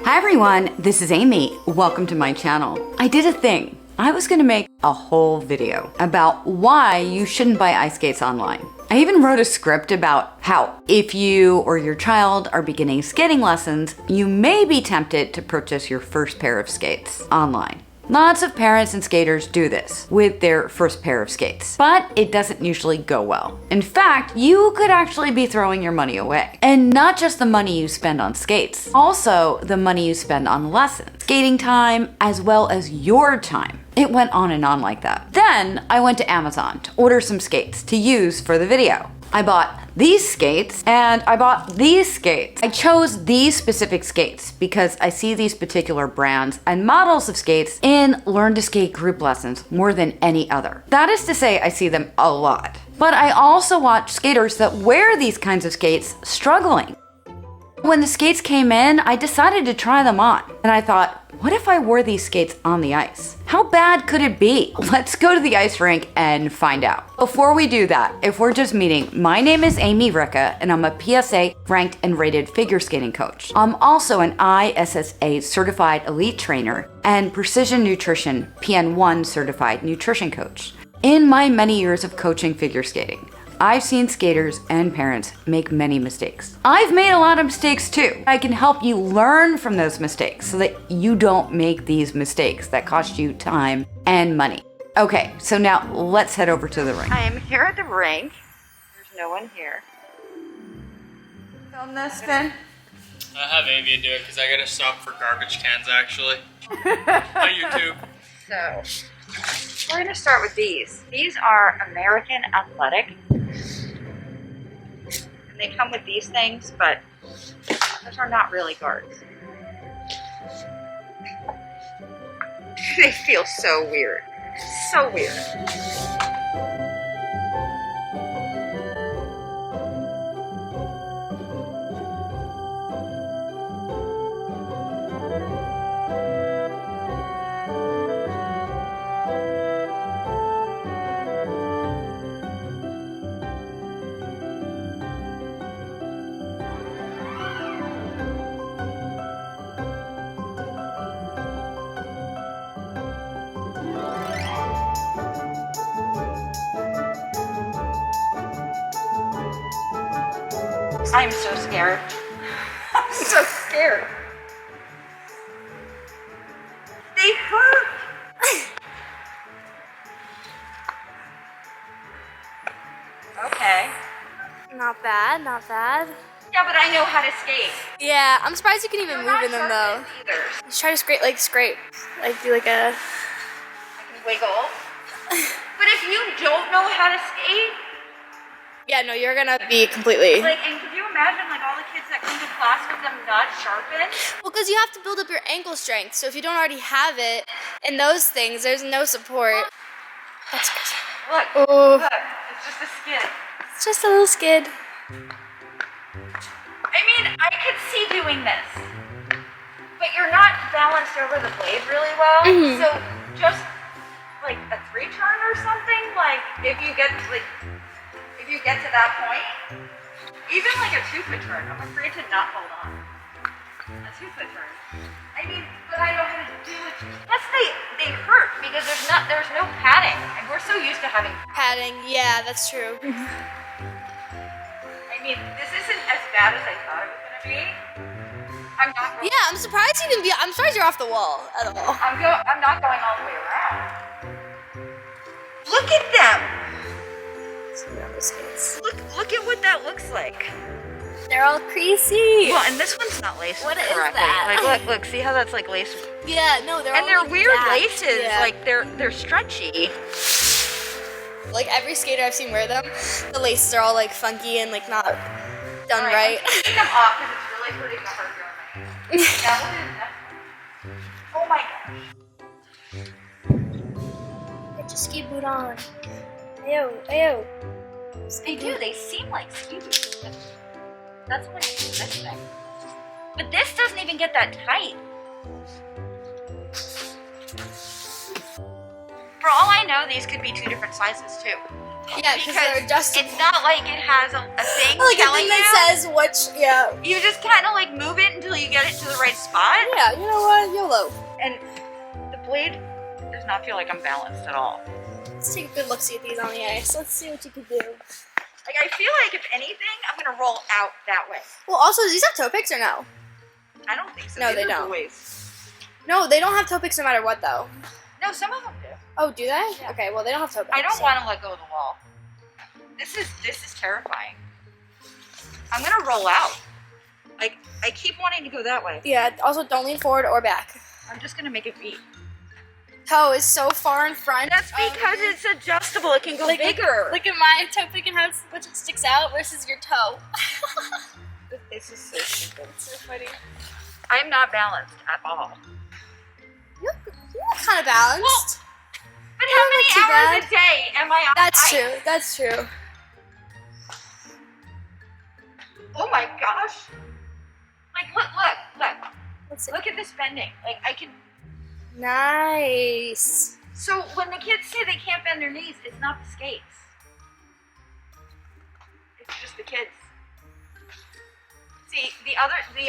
Hi everyone, this is Amy. Welcome to my channel. I did a thing. I was gonna make a whole video about why you shouldn't buy ice skates online. I even wrote a script about how if you or your child are beginning skating lessons, you may be tempted to purchase your first pair of skates online. Lots of parents and skaters do this with their first pair of skates, but it doesn't usually go well. In fact, you could actually be throwing your money away. And not just the money you spend on skates, also the money you spend on lessons, skating time, as well as your time. It went on and on like that. Then I went to Amazon to order some skates to use for the video. I bought these skates and I bought these skates. I chose these specific skates because I see these particular brands and models of skates in Learn to Skate group lessons more than any other. That is to say, I see them a lot. But I also watch skaters that wear these kinds of skates struggling. When the skates came in, I decided to try them on. And I thought, what if I wore these skates on the ice? How bad could it be? Let's go to the ice rink and find out. Before we do that, if we're just meeting, my name is Amy Ricca and I'm a PSA ranked and rated figure skating coach. I'm also an ISSA certified elite trainer and Precision Nutrition PN1 certified nutrition coach. In my many years of coaching figure skating, I've seen skaters and parents make many mistakes. I've made a lot of mistakes too. I can help you learn from those mistakes so that you don't make these mistakes that cost you time and money. Okay, so now let's head over to the rink. I am here at the rink. There's no one here. Film this, Finn? I'll have Amy do it because I gotta stop for garbage cans actually. On YouTube. So, we're gonna start with these. These are American Athletic. And they come with these things, but those are not really guards. They feel so weird. So weird. I'm so scared. I'm so scared. They hurt. Okay. Not bad, not bad. Yeah, but I know how to skate. Yeah, I'm surprised you can even They're move not in them though. sharp either. Just try to scrape, do like a. I can wiggle. But if you don't know how to skate, Yeah, no, you're gonna be completely. like, and could you imagine like all the kids that come to class with them not sharpened? Well, because you have to build up your ankle strength. So if you don't already have it in those things, there's no support. That's crazy. Look, Oh, look, it's just a skid. it's just a little skid. I mean, I could see doing this, but you're not balanced over the blade really well. Mhm. So just like a 3-turn or something. Like if you get to that point, even like a 2-foot turn. I'm afraid to not hold on. A 2-foot turn. I mean, but I know how to do it. Plus they hurt because there's no padding, and we're so used to having. Padding, yeah, that's true. I mean, this isn't as bad as I thought it was gonna be. I'm not. Going, Yeah, I'm surprised you can be. I'm surprised you're off the wall at all. I'm not going all the way around. Look at them. Look at what that looks like. They're all creasy. Well, and this one's not laced What is correctly. that? Like, look, see how that's like laced? Yeah, no, they're And all they're like weird that. laces. Yeah. Like they're stretchy. Like every skater I've seen wear them, the laces are all like funky and like not done right. I'm taking them off because it's really hurting the hurt your leg. That one is. Oh my gosh. Get your ski boot on. Ayo, ayo. They do. They seem like ski boots. That's what I do this thing. But this doesn't even get that tight. For all I know, these could be 2 different sizes too. Yeah, because they're adjustable. It's not like it has a thing like a telling thing that you. says which, yeah. You just kind of like move it into until you get it to the right spot. Yeah, you know what? YOLO. And the blade does not feel like I'm balanced at all. Let's take a good look-see at these on the ice. Let's see what you can do. Like, I feel like if anything, I'm gonna roll out that way. Well, also, do these have toe picks or no? I don't think so. No, These they are don't. Boys. No, they don't have toe picks no matter what, though. No, some of them do. Oh, do they? Yeah. Okay, well, they don't have toe picks. I don't so- want to let go of the wall. This is terrifying. I'm gonna roll out. Like, I keep wanting to go that way. Yeah, also, don't lean forward or back. I'm just gonna make it beat. Toe is so far in front. That's because it's adjustable. It can go bigger. Look at my toe pick and how much it sticks out versus your toe. This is so stupid. It's so funny. I'm not balanced at all. You're kind of balanced. But how many too hours bad. a day am I on That's ice? true. That's true. Oh my gosh. Like, look. Let's see. Look at this bending. Like, I can... Nice. So when the kids say they can't bend their knees, it's not the skates. It's just the kids. See, the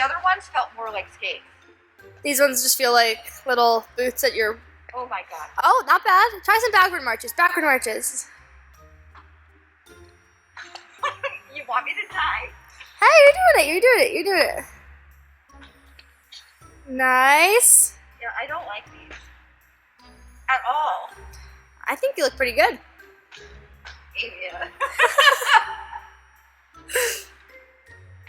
other ones felt more like skates. These ones just feel like little boots at your... Oh my god. Oh, not bad. Try some backward marches. Backward marches. You want me to die? Hey, you're doing it. Nice. Yeah, I don't like these. At all. I think you look pretty good. Yeah.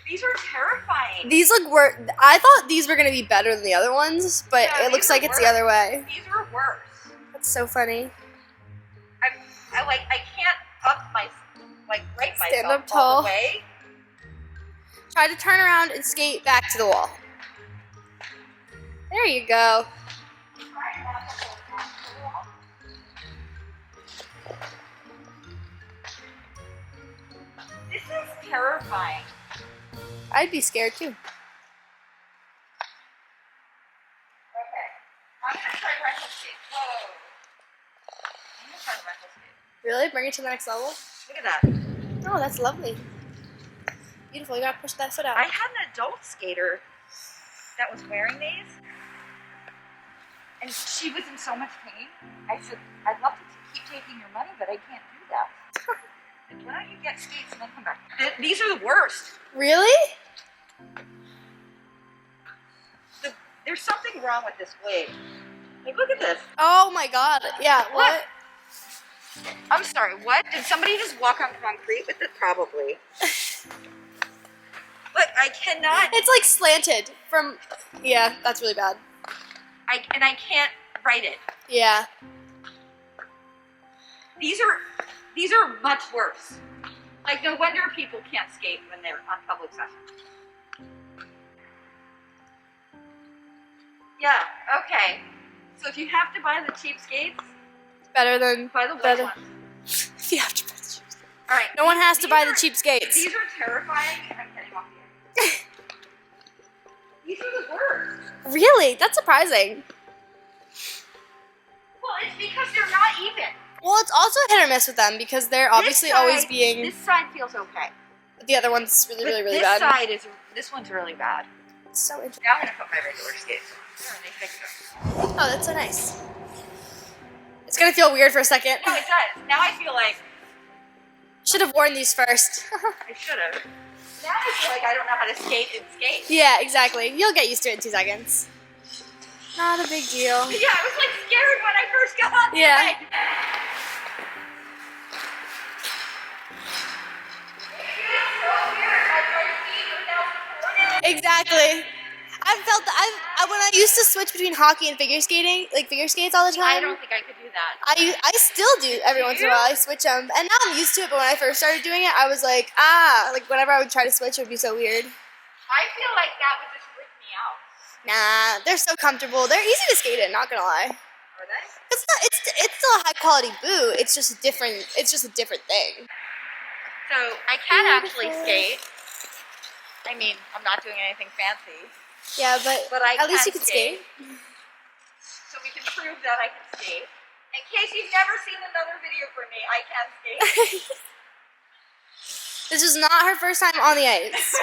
These are terrifying. These look worse. I thought these were going to be better than the other ones, but Yeah, it looks these are like it's the worse. other way. These are worse. That's so funny. I can't right Stand myself up tall. all the way. Try to turn around and skate back to the wall. There you go. This is terrifying. I'd be scared too. Okay. I'm gonna try rental skate. Whoa. I'm gonna try rental skate. Really? Bring it to the next level? Look at that. Oh, that's lovely. Beautiful. You gotta push that foot out. I had an adult skater that was wearing these, and she was in so much pain. I said, I'd love to keep taking your money, but I can't do that. And why don't you get skates and then come back? These are the worst. Really? There's something wrong with this blade. Like, look at this. Oh my god. Yeah, what? I'm sorry, what? Did somebody just walk on concrete with it? Probably. Look, I cannot, It's like slanted from... Yeah, that's really bad. I can't write it. Yeah. These are much worse. Like, no wonder people can't skate when they're on public session. Yeah, okay. So if you have to buy the cheap skates, Better than... buy the white Better. ones. If you have to buy the cheap skates. All right. No one has to these buy the are- cheap skates. These are terrifying, and I'm getting off the air. These are the worst. Really? That's surprising. Well, it's because they're not even. Well, it's also hit or miss with them because they're obviously This side- always being... This side feels okay. The other one's really, But really this bad. side is. This one's really bad. It's so interesting. Now I'm gonna put my regular skates on. They fix them. Oh, that's so nice. It's gonna feel weird for a second. No, it does. Now I feel like Should have worn these first. I should have. Now I feel like I don't know how to skate and skate. Yeah, exactly. You'll get used to it in 2 seconds. Not a big deal. Yeah, I was like scared when I first got on. Yeah. Like, Exactly. I've felt that when I used to switch between hockey and figure skating, like figure skates all the time. I don't think I could do that. I still do every once in a while. I switch them, and now I'm used to it. But when I first started doing it, I was like, like whenever I would try to switch, it would be so weird. I feel like that would just freak me out. Nah, they're so comfortable. They're easy to skate in. Not gonna lie. Are they? It's not. It's still a high quality boot. It's just different. It's just a different thing. So I can actually skate. I mean, I'm not doing anything fancy. Yeah, but I at least can you can skate. So we can prove that I can skate. In case you've never seen another video from me, I can skate. This was not her first time on the ice.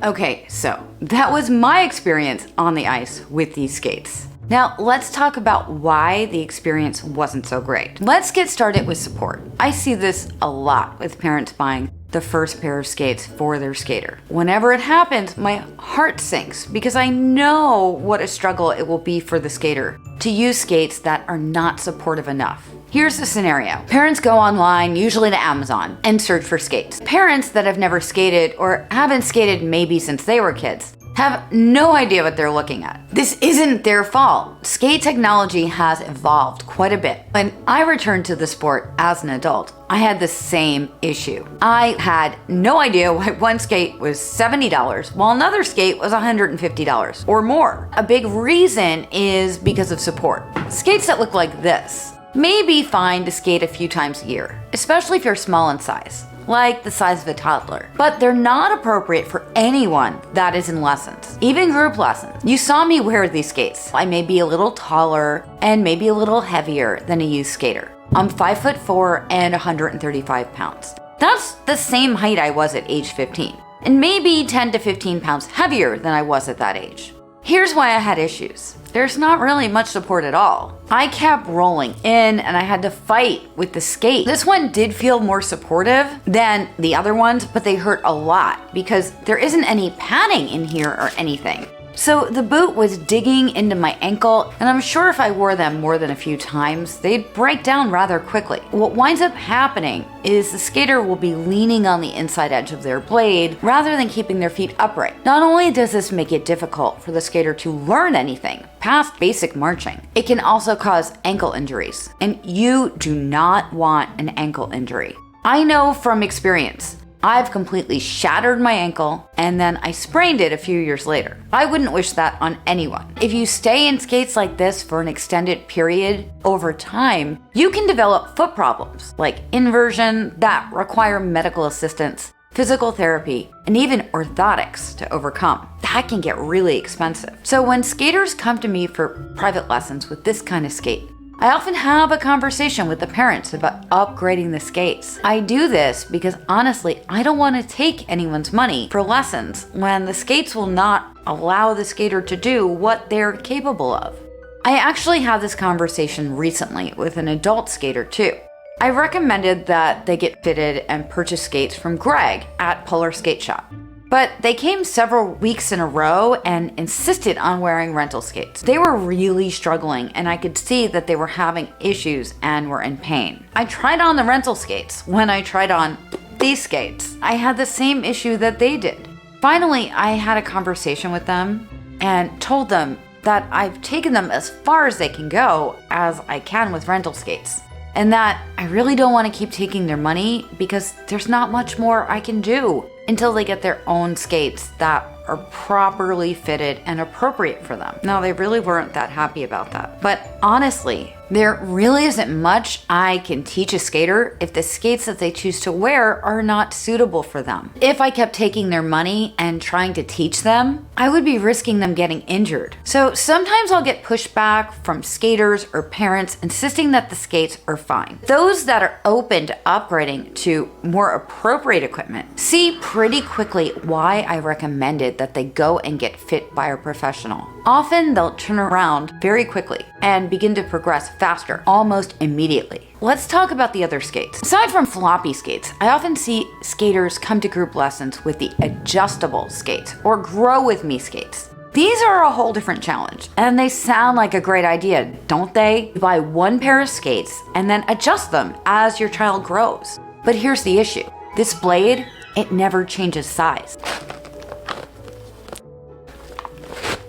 Okay, so that was my experience on the ice with these skates. Now, let's talk about why the experience wasn't so great. Let's get started with support. I see this a lot with parents buying the first pair of skates for their skater. Whenever it happens, my heart sinks because I know what a struggle it will be for the skater to use skates that are not supportive enough. Here's the scenario. Parents go online, usually to Amazon, and search for skates. Parents that have never skated or haven't skated maybe since they were kids have no idea what they're looking at. This isn't their fault. Skate technology has evolved quite a bit. When I returned to the sport as an adult, I had the same issue. I had no idea why one skate was $70 while another skate was $150 or more. A big reason is because of support. Skates that look like this may be fine to skate a few times a year, especially if you're small in size, like the size of a toddler. But they're not appropriate for anyone that is in lessons, even group lessons. You saw me wear these skates. I may be a little taller and maybe a little heavier than a youth skater. I'm 5'4" and 135 pounds. That's the same height I was at age 15, and maybe 10 to 15 pounds heavier than I was at that age. Here's why I had issues. There's not really much support at all. I kept rolling in and I had to fight with the skate. This one did feel more supportive than the other ones, but they hurt a lot because there isn't any padding in here or anything. So the boot was digging into my ankle, and I'm sure if I wore them more than a few times, they'd break down rather quickly. What winds up happening is the skater will be leaning on the inside edge of their blade rather than keeping their feet upright. Not only does this make it difficult for the skater to learn anything past basic marching, it can also cause ankle injuries, and you do not want an ankle injury. I know from experience. I've completely shattered my ankle and then I sprained it a few years later. I wouldn't wish that on anyone. If you stay in skates like this for an extended period over time, you can develop foot problems like inversion that require medical assistance, physical therapy, and even orthotics to overcome. That can get really expensive. So when skaters come to me for private lessons with this kind of skate, I often have a conversation with the parents about upgrading the skates. I do this because honestly, I don't want to take anyone's money for lessons when the skates will not allow the skater to do what they're capable of. I actually had this conversation recently with an adult skater too. I recommended that they get fitted and purchase skates from Greg at Polar Skate Shop. But they came several weeks in a row and insisted on wearing rental skates. They were really struggling and I could see that they were having issues and were in pain. I tried on the rental skates. When I tried on these skates, I had the same issue that they did. Finally, I had a conversation with them and told them that I've taken them as far as they can go as I can with rental skates, and that I really don't want to keep taking their money because there's not much more I can do until they get their own skates that are properly fitted and appropriate for them. Now, they really weren't that happy about that. But honestly, there really isn't much I can teach a skater if the skates that they choose to wear are not suitable for them. If I kept taking their money and trying to teach them, I would be risking them getting injured. So sometimes I'll get pushback from skaters or parents insisting that the skates are fine. Those that are open to upgrading to more appropriate equipment see pretty quickly why I recommended that they go and get fit by a professional. Often they'll turn around very quickly and begin to progress faster almost immediately. Let's talk about the other skates. Aside from floppy skates, I often see skaters come to group lessons with the adjustable skates or Grow With Me skates. These are a whole different challenge, and they sound like a great idea, don't they? You buy one pair of skates and then adjust them as your child grows. But here's the issue. This blade, it never changes size.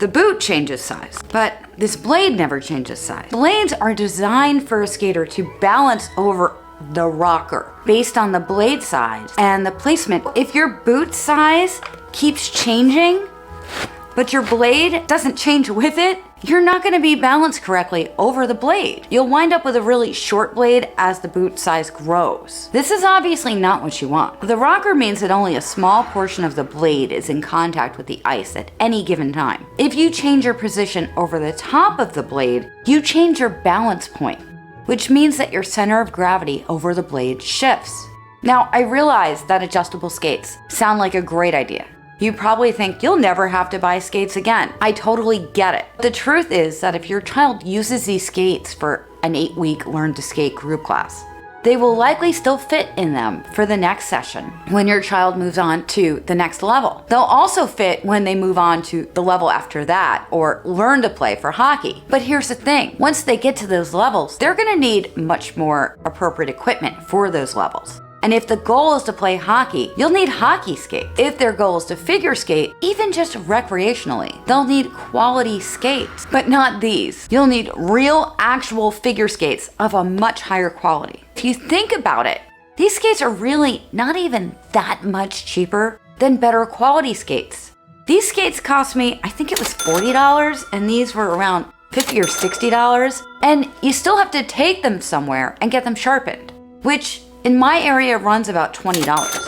The boot changes size, but this blade never changes size. Blades are designed for a skater to balance over the rocker based on the blade size and the placement. If your boot size keeps changing, but your blade doesn't change with it, you're not going to be balanced correctly over the blade. You'll wind up with a really short blade as the boot size grows. This is obviously not what you want. The rocker means that only a small portion of the blade is in contact with the ice at any given time. If you change your position over the top of the blade, you change your balance point, which means that your center of gravity over the blade shifts. Now, I realize that adjustable skates sound like a great idea. You probably think you'll never have to buy skates again. I totally get it. The truth is that if your child uses these skates for an 8-week Learn to Skate group class, they will likely still fit in them for the next session when your child moves on to the next level. They'll also fit when they move on to the level after that or learn to play for hockey. But here's the thing, once they get to those levels, they're gonna need much more appropriate equipment for those levels. And if the goal is to play hockey, you'll need hockey skates. If their goal is to figure skate, even just recreationally, they'll need quality skates, but not these. You'll need real, actual figure skates of a much higher quality. If you think about it, these skates are really not even that much cheaper than better quality skates. These skates cost me, I think it was $40, and these were around $50 or $60, and you still have to take them somewhere and get them sharpened, which in my area runs about $20.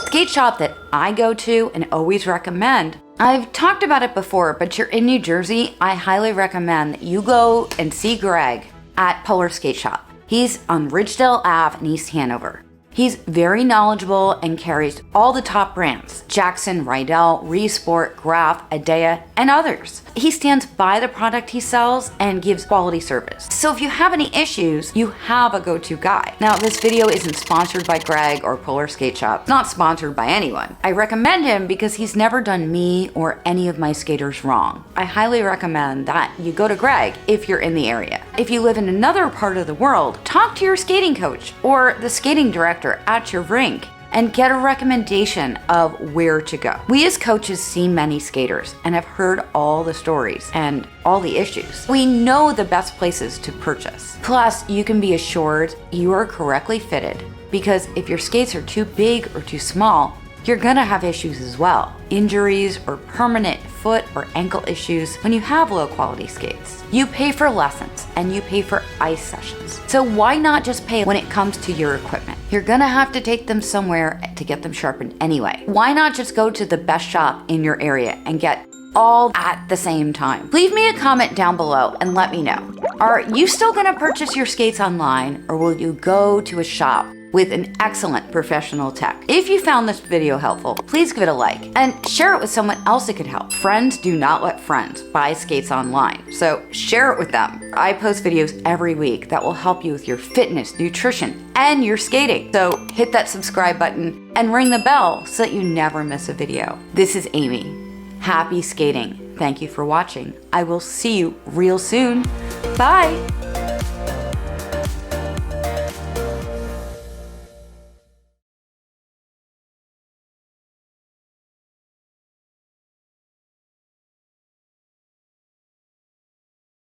Skate shop that I go to and always recommend, I've talked about it before, but you're in New Jersey, I highly recommend that you go and see Greg at Polar Skate Shop. He's on Ridgedale Ave in East Hanover. He's very knowledgeable and carries all the top brands: Jackson, Rydell, Resport, Graf, Adea, and others. He stands by the product he sells and gives quality service. So if you have any issues, you have a go-to guy. Now, this video isn't sponsored by Greg or Polar Skate Shop. It's not sponsored by anyone. I recommend him because he's never done me or any of my skaters wrong. I highly recommend that you go to Greg if you're in the area. If you live in another part of the world, talk to your skating coach or the skating director at your rink and get a recommendation of where to go. We as coaches see many skaters and have heard all the stories and all the issues. We know the best places to purchase. Plus, you can be assured you are correctly fitted, because if your skates are too big or too small, you're gonna have issues as well. Injuries or permanent foot or ankle issues when you have low quality skates. You pay for lessons and you pay for ice sessions. So why not just pay when it comes to your equipment? You're gonna have to take them somewhere to get them sharpened anyway. Why not just go to the best shop in your area and get all at the same time? Leave me a comment down below and let me know. Are you still gonna purchase your skates online, or will you go to a shop with an excellent professional tech? If you found this video helpful, please give it a like and share it with someone else that could help. Friends do not let friends buy skates online, so share it with them. I post videos every week that will help you with your fitness, nutrition, and your skating. So hit that subscribe button and ring the bell so that you never miss a video. This is Amy. Happy skating. Thank you for watching. I will see you real soon. Bye.